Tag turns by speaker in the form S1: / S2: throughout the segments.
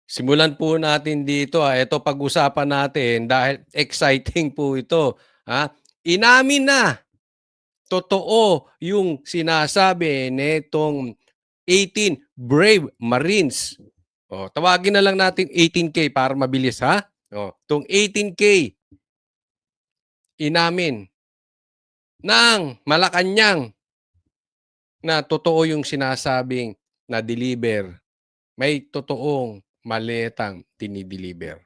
S1: Simulan po natin dito, ito pag-usapan natin dahil exciting po ito, Inamin na, totoo yung sinasabi nitong 18 brave Marines. Tawagin na lang natin 18K para mabilis, ha? 'Tong 18K inamin ng Malacanang na totoo yung sinasabing na-deliver. May totoong maletang dinideliver.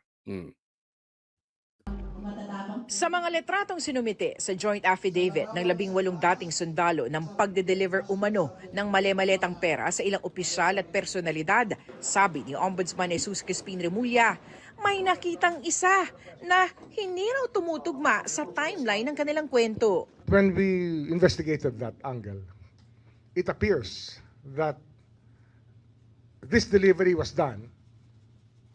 S2: Sa mga letratong sinumite sa joint affidavit ng 18 dating sundalo ng pagde-deliver umano ng male-maletang pera sa ilang opisyal at personalidad, sabi ni Ombudsman Jesus Crispin Remulla, may nakitang isa na hindi raw tumutugma sa timeline ng kanilang kwento.
S3: When we investigated that angle, it appears that this delivery was done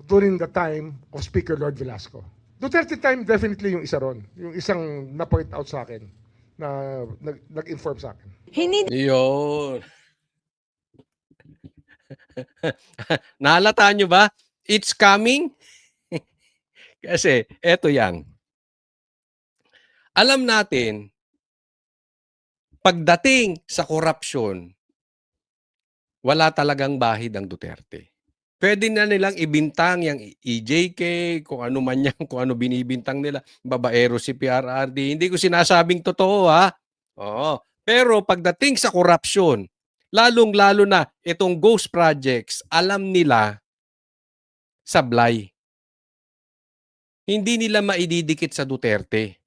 S3: during the time of Speaker Lord Velasco. Duterte time, definitely yung isa ron. Yung isang na-point out sa akin, na nag-inform sa akin.
S2: Hindi
S1: Yun. Nahalata nyo ba? It's coming. Kasi, eto yan. Alam natin, pagdating sa korupsyon, wala talagang bahid ang Duterte. Pwede na nilang ibintang yung EJK, kung ano man yan, kung ano binibintang nila, babaero si PRRD. Hindi ko sinasabing totoo, ha? Oo. Pero pagdating sa korupsyon, lalong-lalo na itong ghost projects, alam nila sablay. Hindi nila maididikit sa Duterte.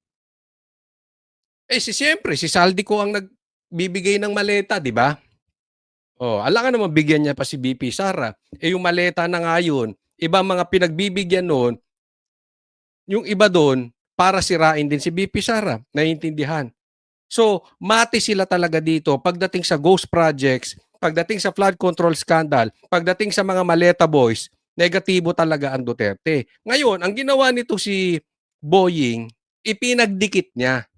S1: Siyempre, si Saldico ang nagbibigay ng maleta, di ba? Alam ka naman bigyan niya pa si BP Sara. Yung maleta na nga yun, ibang mga pinagbibigyan noon, yung iba doon, para sirain din si BP Sara. Naiintindihan. So, mati sila talaga dito pagdating sa ghost projects, pagdating sa flood control scandal, pagdating sa mga maleta boys, negatibo talaga ang Duterte. Ngayon, ang ginawa nito si Boying, ipinagdikit niya.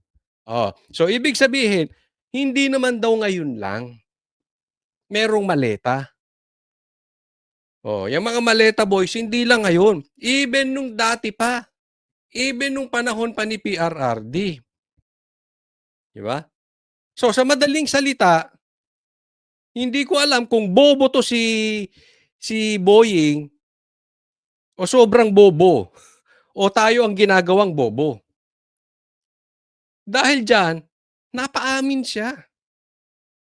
S1: So, ibig sabihin, hindi naman daw ngayon lang merong maleta. Yung mga maleta boys, hindi lang ngayon. Even nung dati pa. Even nung panahon pa ni PRRD. Di ba? So, sa madaling salita, hindi ko alam kung bobo to si Boying o sobrang bobo o tayo ang ginagawang bobo. Dahil dyan, napaamin siya.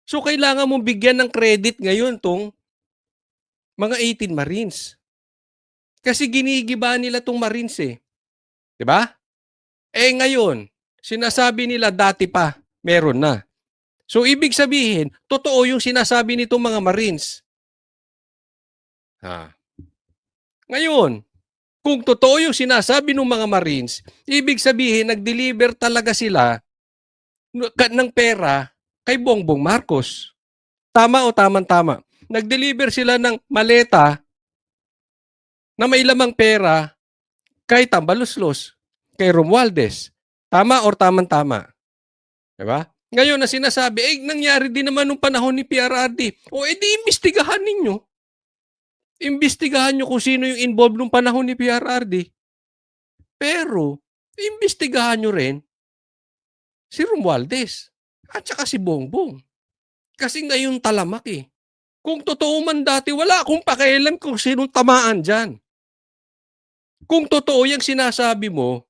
S1: So, kailangan mong bigyan ng credit ngayon tong mga 18 Marines. Kasi ginigiba nila tong Marines eh. Diba? Ngayon, sinasabi nila dati pa, meron na. So, ibig sabihin, totoo yung sinasabi nitong mga Marines. Ngayon, kung totoo yung sinasabi ng mga Marines, ibig sabihin, nag-deliver talaga sila ng pera kay Bongbong Marcos. Tama o tamang-tama? Nag-deliver sila ng maleta na may lamang pera kay Tambaluslos, kay Romualdez. Tama or tamang-tama? Diba? Ngayon na sinasabi, nangyari din naman nung panahon ni PRRD. Di imbestigahan ninyo. Imbestigahan nyo kung sino yung involved nung panahon ni PRRD. Pero, imbestigahan nyo rin si Romualdez at saka si Bongbong. Kasi ngayon talamak eh. Kung totoo man dati, wala akong pakialam kung sinong tamaan dyan. Kung totoo yung sinasabi mo,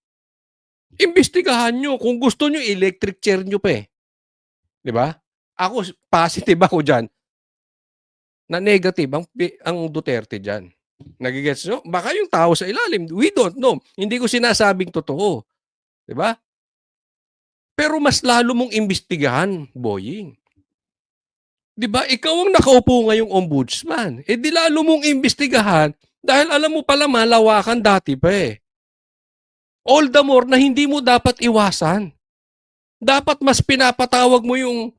S1: imbestigahan nyo. Kung gusto nyo, electric chair nyo pa eh. Diba? Ako, positive ako dyan na negative ang Duterte dyan. Nagigets nyo? Baka yung tao sa ilalim, we don't know. Hindi ko sinasabing totoo. Diba? Pero mas lalo mong imbestigahan, Boying. Diba? Ikaw ang nakaupo ngayong ombudsman. Di lalo mong imbestigahan dahil alam mo pala malawakan dati pa eh. All the more na hindi mo dapat iwasan. Dapat mas pinapatawag mo yung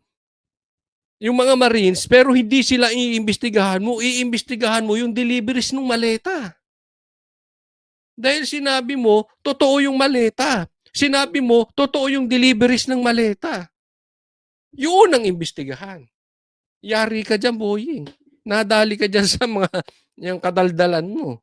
S1: mga Marines, pero hindi sila iimbestigahan mo. Iimbestigahan mo yung deliveries ng maleta. Dahil sinabi mo, totoo yung maleta. Sinabi mo, totoo yung deliveries ng maleta. Yun ang imbestigahan. Yari ka dyan, Boying. Nadali ka dyan sa mga yung kadaldalan mo.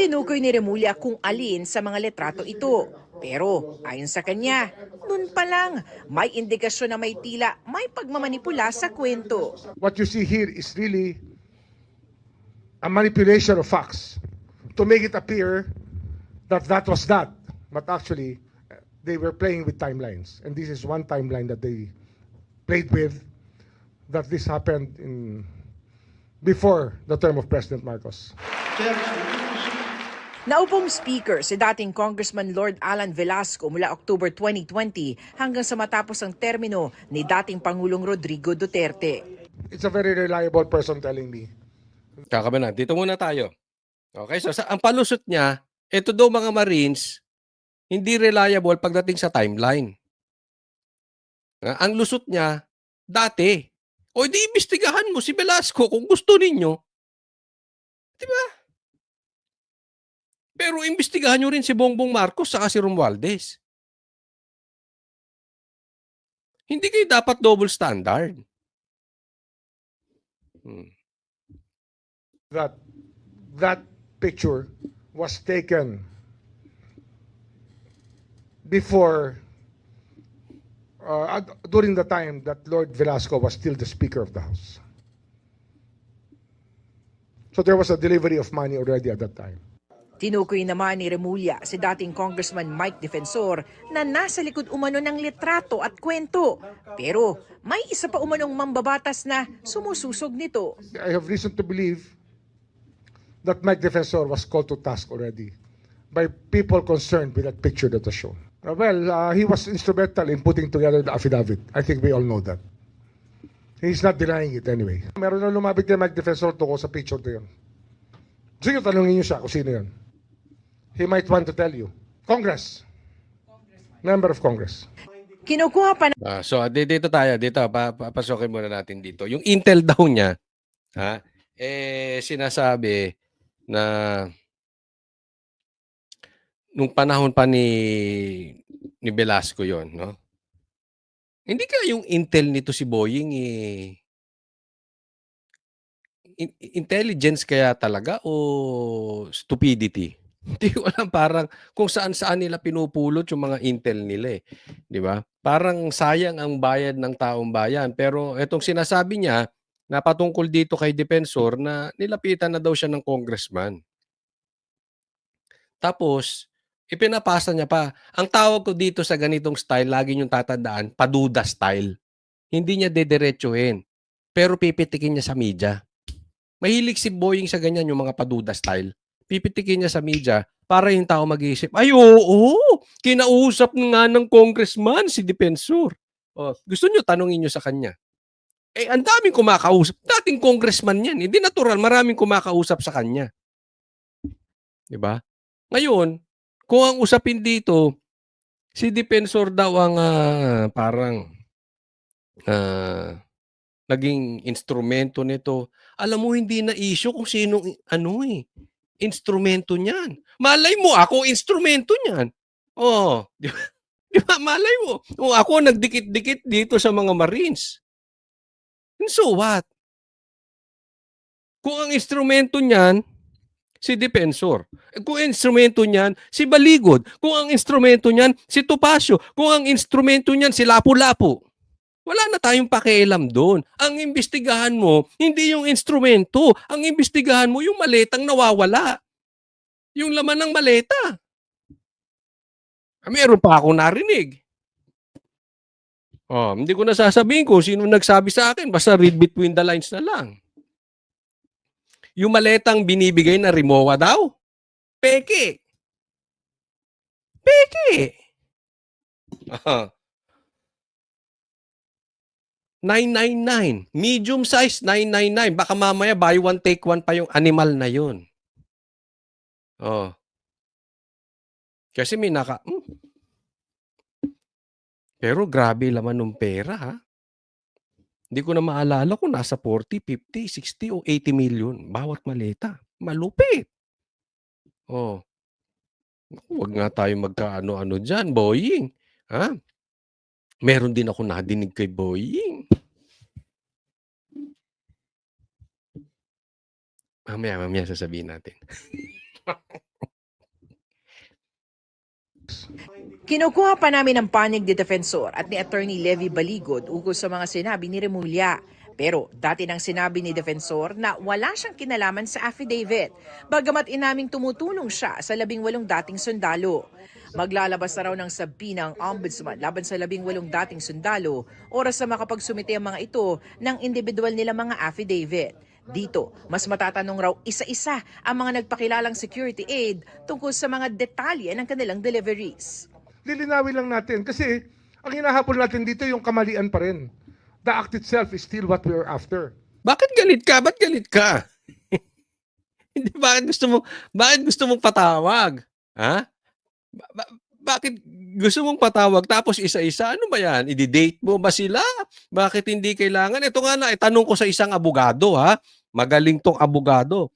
S2: Tinukoy ni Remulla kung alin sa mga litrato ito. Pero ayon sa kanya, nun pa lang, may indikasyon na may tila may pagmamanipula sa kwento.
S3: What you see here is really a manipulation of facts to make it appear that that was that. But actually, they were playing with timelines. And this is one timeline that they played with, that this happened before the term of President Marcos.
S2: Naupong speaker si dating Congressman Lord Alan Velasco mula October 2020 hanggang sa matapos ang termino ni dating Pangulong Rodrigo Duterte.
S3: It's a very reliable person telling me.
S1: Kakabanan, dito muna tayo. Okay, so ang palusot niya, ito daw mga Marines, hindi reliable pagdating sa timeline. Ang lusot niya, dati. O di imbestigahan mo si Velasco kung gusto ninyo. Diba? Pero imbestigahan nyo rin si Bongbong Marcos saka si Romualdez. Hindi kayo dapat double standard.
S3: That picture was taken before, during the time that Lord Velasco was still the Speaker of the House. So there was a delivery of money already at that time.
S2: Tinukoy naman ni Remulla si dating Congressman Mike Defensor na nasa likod umano ng litrato at kwento. Pero may isa pa umanong mambabatas na sumususog nito.
S3: I have reason to believe that Mike Defensor was called to task already by people concerned with that picture that was shown. He was instrumental in putting together the affidavit. I think we all know that. He's not denying it anyway. Meron na lumapit kay Mike Defensor tungkol sa picture na yun. Sige, tanungin niyo siya kung sino yun. He might want to tell you. Congress. Member of Congress.
S2: Kinukuha pa
S1: So dito tayo, dito papasokin muna natin dito. Yung intel daw niya, sinasabi na nung panahon pa ni Velasco 'yon, no? Hindi kaya yung intel nito si Boying intelligence kaya talaga o stupidity? Hindi ko alam, parang kung saan-saan nila pinupulot yung mga intel nila, 'di ba? Parang sayang ang bayad ng taong bayan. Pero etong sinasabi niya na patungkol dito kay Defensor na nilapitan na daw siya ng congressman. Tapos ipinapasa niya pa. Ang tawag ko dito sa ganitong style, lagi niyong tatandaan, paduda style. Hindi niya dediretsuhin, pero pipitikin niya sa media. Mahilig si Boying sa ganyan, yung mga paduda style. Pipitikin niya sa media para yung tao mag-iisip, ay oo, kinausap nga ng congressman si Defensor. Gusto niyo tanungin niyo sa kanya. Ang daming kumakausap. Dating congressman yan. Hindi natural, maraming kumakausap sa kanya. 'Di ba? Ngayon, kung ang usapin dito, si Defensor daw ang parang naging instrumento nito. Alam mo, hindi na issue kung sino instrumento niyan. Malay mo, ako instrumento niyan. Di ba? Di ba? Malay mo. Ako nagdikit-dikit dito sa mga Marines. And so what? Kung ang instrumento niyan, si Defensor. Kung ang instrumento niyan, si Baligod. Kung ang instrumento niyan, si Topacio. Kung ang instrumento niyan, si Lapu-Lapu. Wala na tayong pakialam doon. Ang imbestigahan mo, hindi yung instrumento. Ang imbestigahan mo, yung maletang nawawala. Yung laman ng maleta. Meron pa ako narinig. Hindi ko na sasabihin kung sino nagsabi sa akin. Basta read between the lines na lang. Yung maletang binibigay na Rimowa daw, peke. Peke. 999. Medium size, 999. Baka mamaya buy one, take one pa yung animal na yun. Kasi may Pero grabe laman ng pera, ha? Hindi ko na maalala kung nasa 40, 50, 60 o 80 million bawat maleta. Malupit. Huwag nga tayo magkaano-ano dyan, Boying. Ha? Meron din ako nadinig kay Boying. Mamaya sasabihin natin.
S2: Kinukuha pa namin ang panig ni Defensor at ni Attorney Levy Baligod ukol sa mga sinabi ni Remulla. Pero dati nang sinabi ni Defensor na wala siyang kinalaman sa affidavit, bagamat inaming tumutulong siya sa 18 dating sundalo. Maglalabas na raw ng sabina ang ombudsman laban sa 18 dating sundalo oras na makapagsumite ang mga ito ng individual nila mga affidavit. Dito, mas matatanong raw isa-isa ang mga nagpakilalang security aid tungkol sa mga detalye ng kanilang deliveries.
S3: Lilinawin lang natin kasi ang hinahabol natin dito yung kamalian pa rin. The act itself is still what we are after.
S1: Bakit galit ka? Ba't galit ka? Hindi, bakit gusto mong patawag? Ha? Bakit gusto mong patawag tapos isa-isa? Ano ba yan? I-date mo ba sila? Bakit hindi kailangan? Ito nga na, tanong ko sa isang abogado, ha? Magaling tong abogado.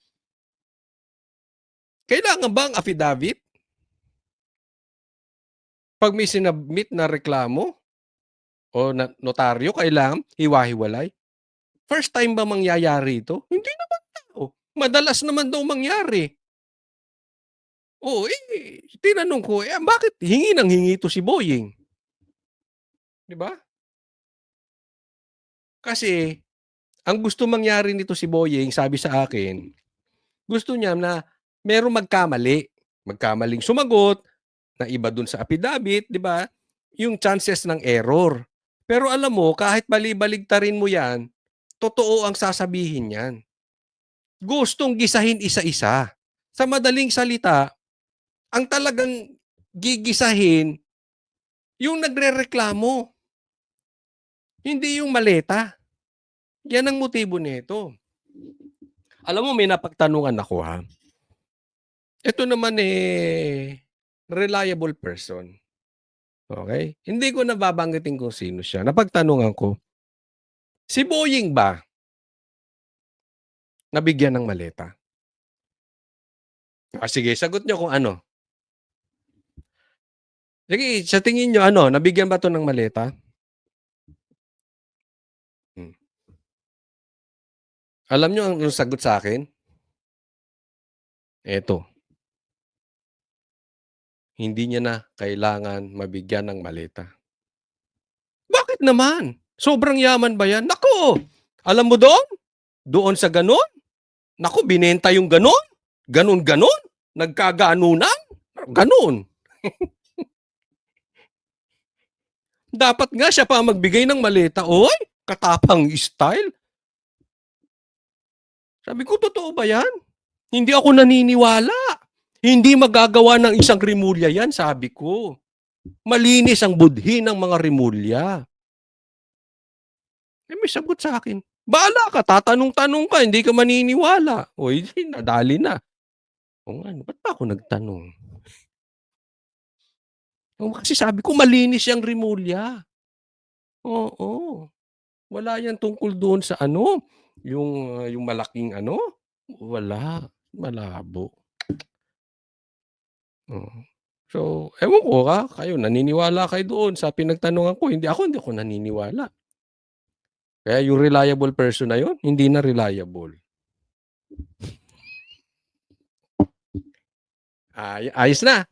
S1: Kailangan bang affidavit? Pag may sinabmit na reklamo o notaryo, kailangan hiwa-hiwalay? First time ba mangyayari ito? Hindi naman tao. Madalas naman daw mangyari. Oo, tinanong ko, bakit hingi ng hingi to si Boying? Di ba? Kasi, ang gusto mangyari nito si Boying, sabi sa akin, gusto niya na merong magkamaling sumagot, na iba dun sa affidavit, di ba? Yung chances ng error. Pero alam mo, kahit bali-baligtarin mo yan, totoo ang sasabihin yan. Gustong gisahin isa-isa. Sa madaling salita, ang talagang gigisahin, yung nagrereklamo. Hindi yung maleta. Yan ang motibo nito. Alam mo, may napagtanungan ako, ha? Ito naman reliable person. Okay? Hindi ko nababanggitin kung sino siya. Napagtanungan ko, si Boying ba nabigyan ng maleta? Sige, sagot nyo kung ano. Sige, sa tingin nyo, nabigyan ba to ng maleta? Alam nyo ang sagot sa akin? Eto. Hindi niya na kailangan mabigyan ng maleta. Bakit naman? Sobrang yaman ba yan? Nako! Alam mo doon? Doon sa ganon? Nako, binenta yung ganon? Ganon-ganon? Nagkaganunan? Ganon. Dapat nga siya pa magbigay ng maleta. Oy, katapang style. Sabi ko, totoo ba yan? Hindi ako naniniwala. Hindi magagawa ng isang Rimulya yan, sabi ko. Malinis ang budhi ng mga Rimulya. May sagot sa akin. Bahala ka, tatanong-tanong ka, hindi ka maniniwala. O, hindi, nadali na. O ano, ba't pa ako nagtanong? Kasi sabi ko, malinis yung Rimulya. Oo. Wala yan tungkol doon sa yung malaking wala. Malabo. So, ewan ko kayo, naniniwala kayo doon sa pinagtanungan ko. Hindi ako naniniwala. Kaya yung reliable person na yun, hindi na reliable. Ayos na.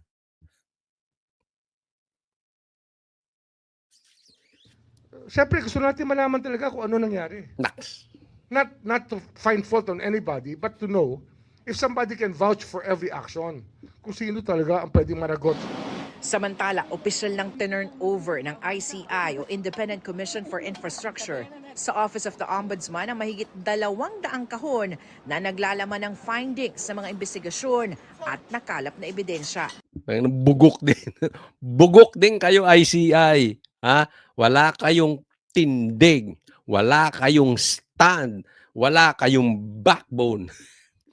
S3: Siyempre, gusto natin malaman talaga kung ano nangyari.
S1: Naks.
S3: Not to find fault on anybody, but to know if somebody can vouch for every action. Kung sino talaga ang pwedeng managot.
S2: Samantala, opisyal ng tinurn over ng ICI o Independent Commission for Infrastructure sa Office of the Ombudsman ang mahigit 200 kahon na naglalaman ng findings sa mga investigasyon at nakalap na ebidensya.
S1: Bugok din. Bugok din kayo, ICI. Ha? Wala kayong tindig. Wala kayong stand. Wala kayong backbone.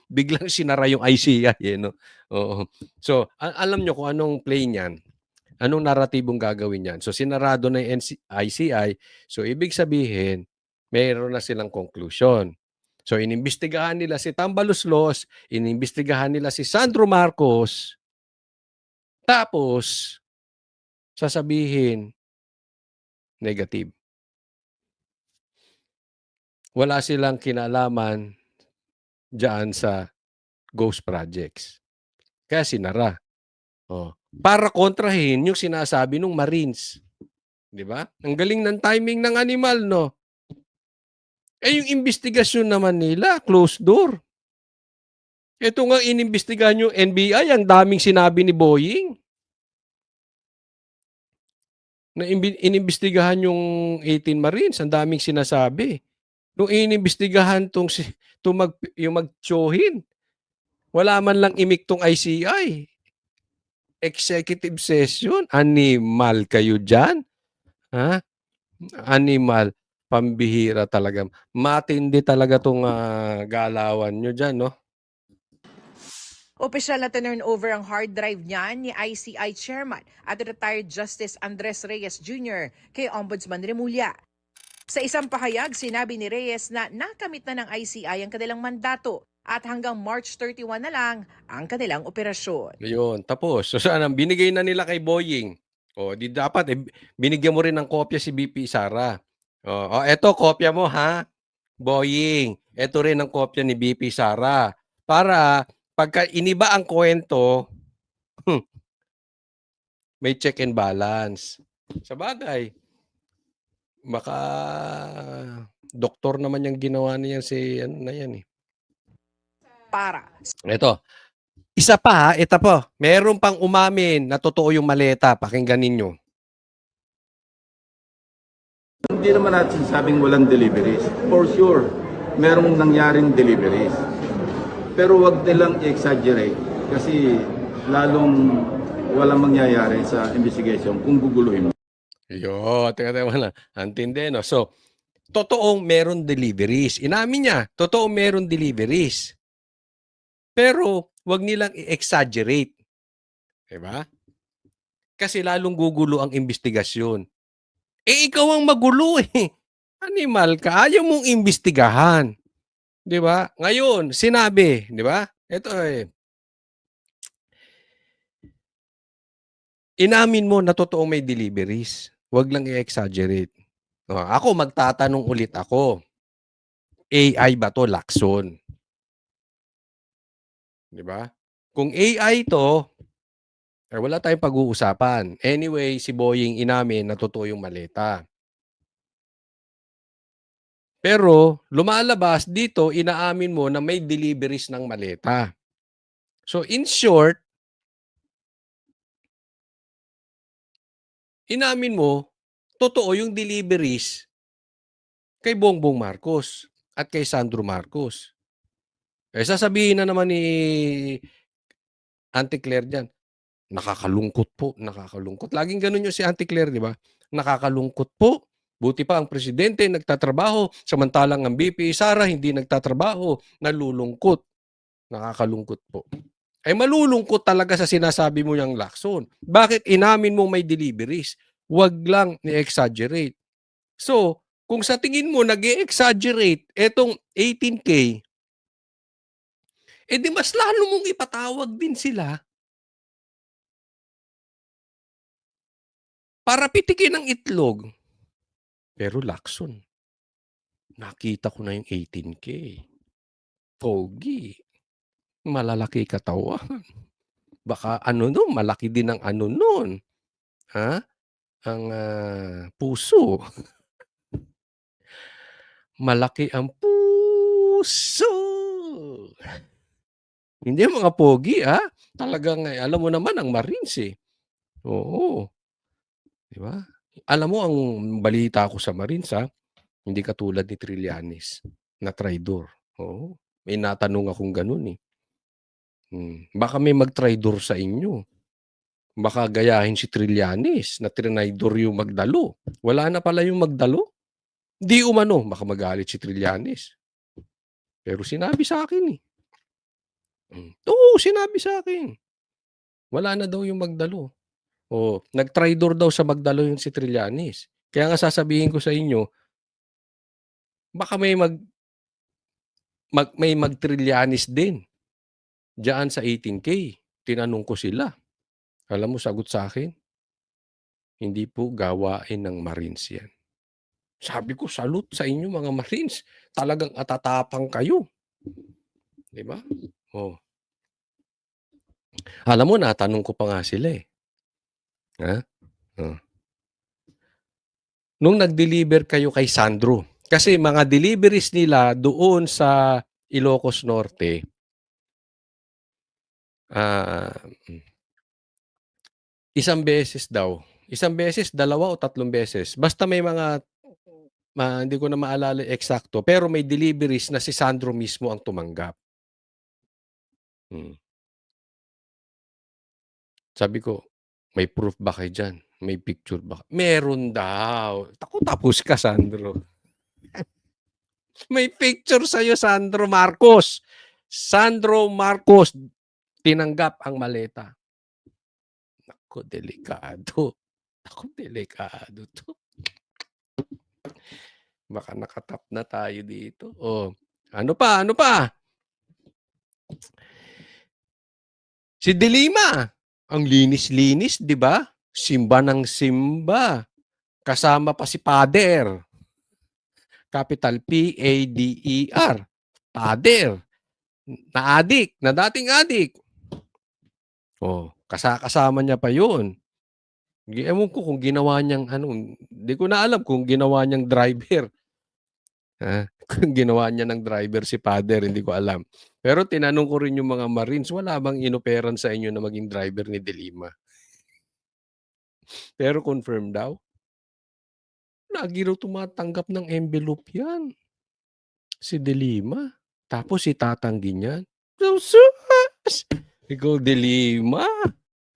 S1: Biglang sinara yung ICI. No? Oo. So, alam nyo kung anong play niyan. Anong naratibong gagawin niyan. So, sinarado na yung ICI. So, ibig sabihin, mayroon na silang conclusion. So, inimbestigahan nila si Tambaloslos, inimbestigahan nila si Sandro Marcos, tapos, sasabihin, negative. Wala silang kinalaman dyan sa ghost projects. Kaya sinara. Oh. para kontrahin yung sinasabi ng Marines. 'Di ba? Ang galing ng timing ng animal, no? Eh, yung investigasyon naman nila, closed door. Ito nga inimbestigahan yung NBI, ang daming sinabi ni Boying. Na inimbestigahan yung 18 Marines, ang daming sinasabi. Nung inimbestigahan yung magtsuhin, wala man lang imik tong ICI. Executive session, animal kayo dyan. Ha? Animal. Pambihira talaga. Matindi talaga tong galawan nyo dyan, no?
S2: Opisyal na turn over ang hard drive niyan ni ICI Chairman at retired Justice Andres Reyes Jr. kay Ombudsman Remulla. Sa isang pahayag, sinabi ni Reyes na nakamit na ng ICI ang kanilang mandato at hanggang March 31 na lang ang kanilang operasyon.
S1: Ayun, tapos. So saan ang binigay na nila kay Boying? O, di dapat binigyan mo rin ng kopya si BP Sara. O, eto kopya mo ha, Boying. Eto rin ang kopya ni BP Sara. Para pagka iniba ang kwento, may check and balance. Sa bagay, baka doktor naman yung ginawa niyan si ano na yan eh.
S2: Para
S1: Ito. Isa pa, ito po. Meron pang umamin na totoo yung maleta. Pakinggan ninyo.
S4: Hindi naman natin sabing walang deliveries. For sure, merong nangyaring deliveries. Pero wag nilang i-exaggerate kasi lalong walang mangyayari sa investigation kung guguluhin mo.
S1: Yo, teka na. Antindi, no? So, totoong meron deliveries. Inamin niya, totoong meron deliveries. Pero, wag nilang i-exaggerate. Diba? Kasi lalong gugulo ang investigasyon. Eh, ikaw ang magulo eh. Animal ka, ayaw mong imbestigahan. Diba? Ngayon, sinabi, diba? Ito eh. Inamin mo na totoong may deliveries. Wag lang i-exaggerate. Ako, magtatanong ulit ako. AI ba to, Lacson? Di ba? Kung AI to, wala tayong pag-uusapan. Anyway, si Boying inamin na totoo yung maleta. Pero, lumalabas dito, inaamin mo na may deliveries ng maleta. So, in short, inamin mo, totoo yung deliveries kay Bongbong Marcos at kay Sandro Marcos. Eh, sasabihin na naman ni Auntie Claire dyan, nakakalungkot po, nakakalungkot. Laging ganun yung si Auntie Claire, di ba? Nakakalungkot po. Buti pa ang presidente nagtatrabaho, samantalang ang BP Sara hindi nagtatrabaho, nalulungkot. Nakakalungkot po. Ay malulungkot talaga sa sinasabi mo yung Lacson. Bakit inamin mo may deliveries? Wag lang ni-exaggerate. So, kung sa tingin mo nag-exaggerate etong 18K, di mas lalo mong ipatawag din sila para pitikin ang itlog. Pero Lacson, nakita ko na yung 18K. Pogi. Malalaki katawan. Baka malaki din ang nun. Ha? Ang puso. Malaki ang puso. Hindi mga pogi, ha? Talagang, alam mo naman ang Marines, eh. Oo. Di ba? Alam mo, ang balita ko sa Marines, ha? Hindi katulad ni Trillanes na traidor. Oo. May natanong akong ganun, eh. Baka may mag-traidor sa inyo. Baka gayahin si Trillanes na trinaidor yung Magdalo. Wala na pala yung Magdalo. Di umano, baka magalit si Trillanes. Pero sinabi sa akin eh. Oo, sinabi sa akin. Wala na daw yung Magdalo. O, nag-traidor daw sa Magdalo yung si Trillanes. Kaya nga sasabihin ko sa inyo, baka may mag-Trillanes din. Diyan sa 18K. Tinanong ko sila. Alam mo, sagot sa akin, hindi po gawain ng Marines yan. Sabi ko, salute sa inyo mga Marines. Talagang atatapang kayo. Di ba? Oh. Alam mo, natanong ko pa nga sila eh. Ha? Oh. Nung nag-deliver kayo kay Sandro, kasi mga deliveries nila doon sa Ilocos Norte, ah, isang beses daw. Isang beses, dalawa o tatlong beses. Basta may mga hindi ko na maalala eksakto, pero may deliveries na si Sandro mismo ang tumanggap. Hmm. Sabi ko, may proof ba kayo diyan? May picture ba? Meron daw. Tapos ka, Sandro. May picture sa'yo, Sandro Marcos. Sandro Marcos, tinanggap ang maleta. Naku, delikado. Naku, delikado to. Baka nakatap na tayo dito. Oh, ano pa? Ano pa? Si Delima. Ang linis-linis, di ba? Simba ng simba. Kasama pa si Pader. Capital P-A-D-E-R. Pader. Na-adik. Na dating adik. Oh, kasama niya pa yun. Ewan ko kung ginawa niyang hindi ko na alam kung ginawa niyang driver. Kung ginawa niya ng driver si Father, hindi ko alam. Pero tinanong ko rin yung mga Marines, wala bang inoperan sa inyo na maging driver ni Delima? Pero confirm daw. Lagi raw tumatanggap ng envelope yan. Si Delima. Tapos itatanggi niyan. So, sus! Ikaw, Delima.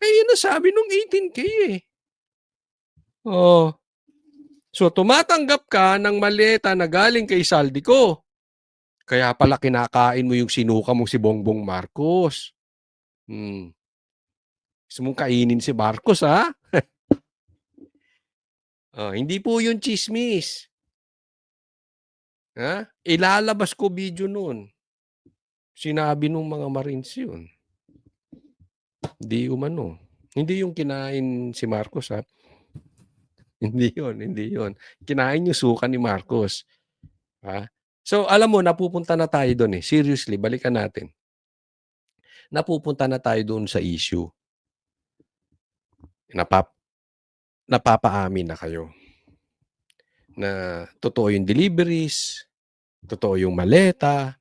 S1: Yun nasabi nung 18K eh. Oh. So, tumatanggap ka ng maleta na galing kay Saldico. Kaya pala kinakain mo yung sinuka mong si Bongbong Marcos. Gusto mong kainin si Marcos, ha? Hindi po yun chismis. Ha? Ilalabas ko video nun. Sinabi nung mga Marines yun. Hindi umano. Hindi yung kinain si Marcos, ha? Hindi yun. Kinain yung suka ni Marcos. Ha? So, alam mo, napupunta na tayo doon eh. Seriously, balikan natin. Napupunta na tayo doon sa issue. Napapaamin na kayo na totoo yung deliveries, totoo yung maleta.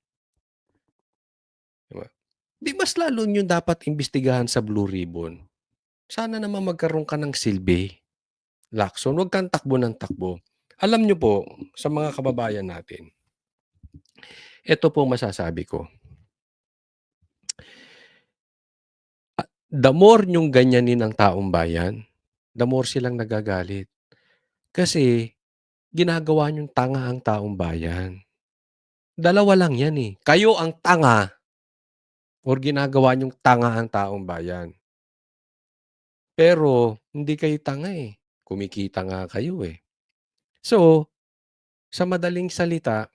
S1: Diba? Di mas lalo yung dapat imbestigahan sa Blue Ribbon. Sana naman magkaroon ka ng silbi. Lacson, huwag kang takbo ng takbo. Alam nyo po, sa mga kababayan natin, ito po masasabi ko. The more nyong ganyanin ang taong bayan, the more silang nagagalit. Kasi, ginagawa nyong tanga ang taong bayan. Dalawa lang yan eh. Kayo ang tanga or ginagawa nyong tanga ang taong bayan. Pero, hindi kayo tanga eh. Kumikita nga kayo eh. So, sa madaling salita,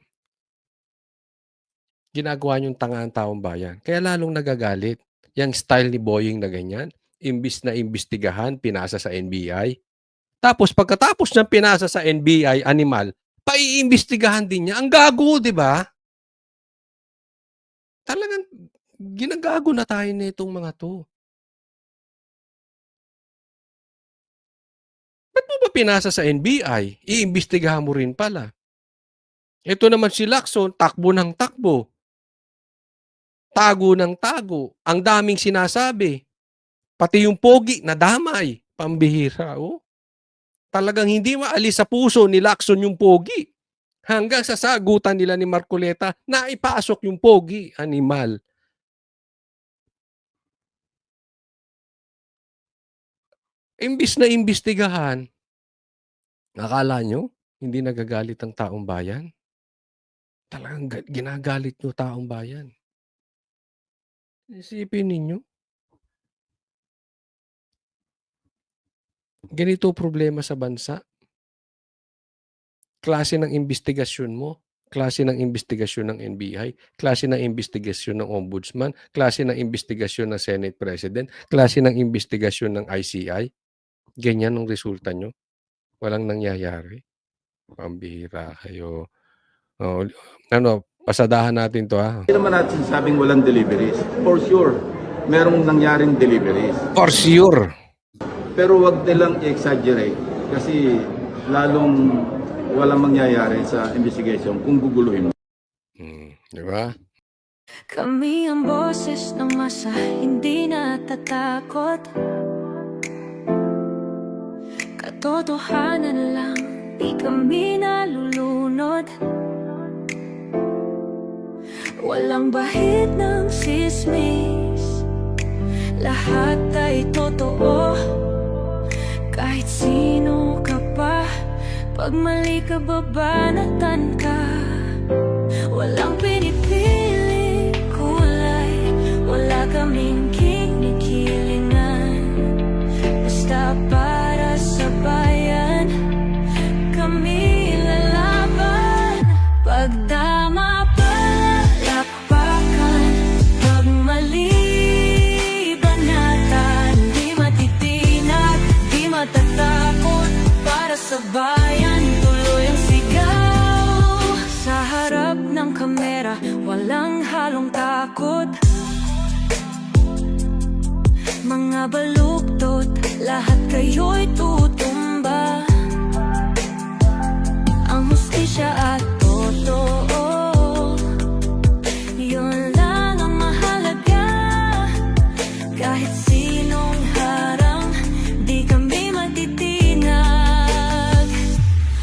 S1: ginagawa nyong tanga ang taong bayan. Kaya lalong nagagalit. Yang style ni Boying na ganyan, imbis na imbestigahan, pinasa sa NBI. Tapos pagkatapos niyang pinasa sa NBI, animal, paiimbestigahan din niya. Ang gago, di ba? Talagang ginagago na tayo na itong mga to. Ba't mo ba pinasa sa NBI? Iimbestigahan mo rin pala. Ito naman si Lacson, takbo ng takbo. Tago ng tago. Ang daming sinasabi. Pati yung pogi, nadamay. Pambihira, oh. Talagang hindi maalis sa puso ni Lacson yung pogi. Hanggang sa sagutan nila ni Marcoleta na ipasok yung pogi, animal. Imbis na imbestigahan, akala nyo, hindi nagagalit ang taong bayan? Talagang ginagalit nyo taong bayan. Isipin ninyo. Ganito problema sa bansa. Klase ng investigasyon mo, klase ng investigasyon ng NBI, klase ng investigasyon ng Ombudsman, klase ng investigasyon ng Senate President, klase ng investigasyon ng ICI. Ganyan ang resulta nyo. Walang nangyayari. Pambihira kayo. Pasadahan natin to ha.
S4: Hindi naman natin sabing walang deliveries. For sure, merong nangyaring deliveries.
S1: For sure.
S4: Pero wag nilang i-exaggerate kasi lalong walang mangyayari sa investigation kung guguluhin mo.
S1: Di ba?
S5: Kami ang boses ng masa, hindi natatakot. Katotohanan lang, di kami nalulunod. Walang bahid ng sismis, lahat ay totoo. Kahit sino ka pa, pag mali ka babanatan ka. Walang pinipiling kulay, wala kaming kinikilingan. Basta para sa bayan, kami lalaban. Pagdama palakpakan, pag mali banatan. Di matitinag, di matatakot, para sa bayan tuloy ang sigaw. Sa harap ng kamera, walang halong takot. Mga baluktot, lahat kayo'y tutumba. Ang hustisya at totoo, yun lang ang mahalaga. Kahit sinong harang, di kami matitinag.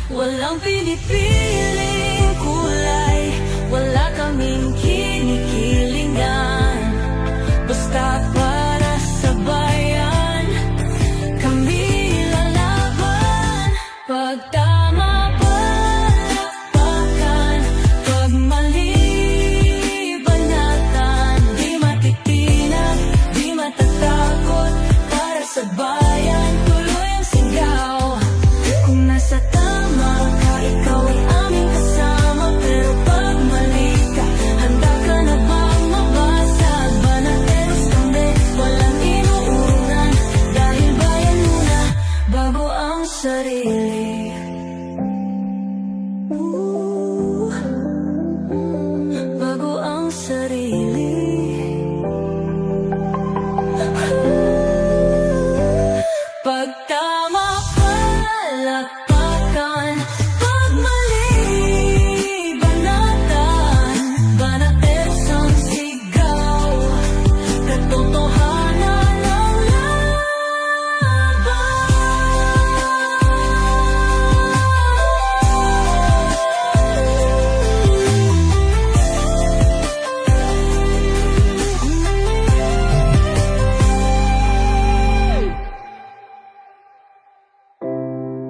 S5: Walang pinipiling kulay, wala kaming kinikilingan. Basta para sa bayan, kami lalaban. Pag tama palakpakan, pag mali banatan. Di matitinag, di matatakot, para sa bayan tuloy ang sigaw. Kung nasa tama ka, ikaw ay aming kasama. Pero pag mali ka, handa ka na bang mabasag? Banateros kami, walang inuunan. Dahil bayan muna, bago ang sarili. Bago ang sarili. Pag tama palakpakan, pag mali banatan. Banateros ang sigaw, katotohanan ang laban.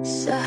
S5: Sa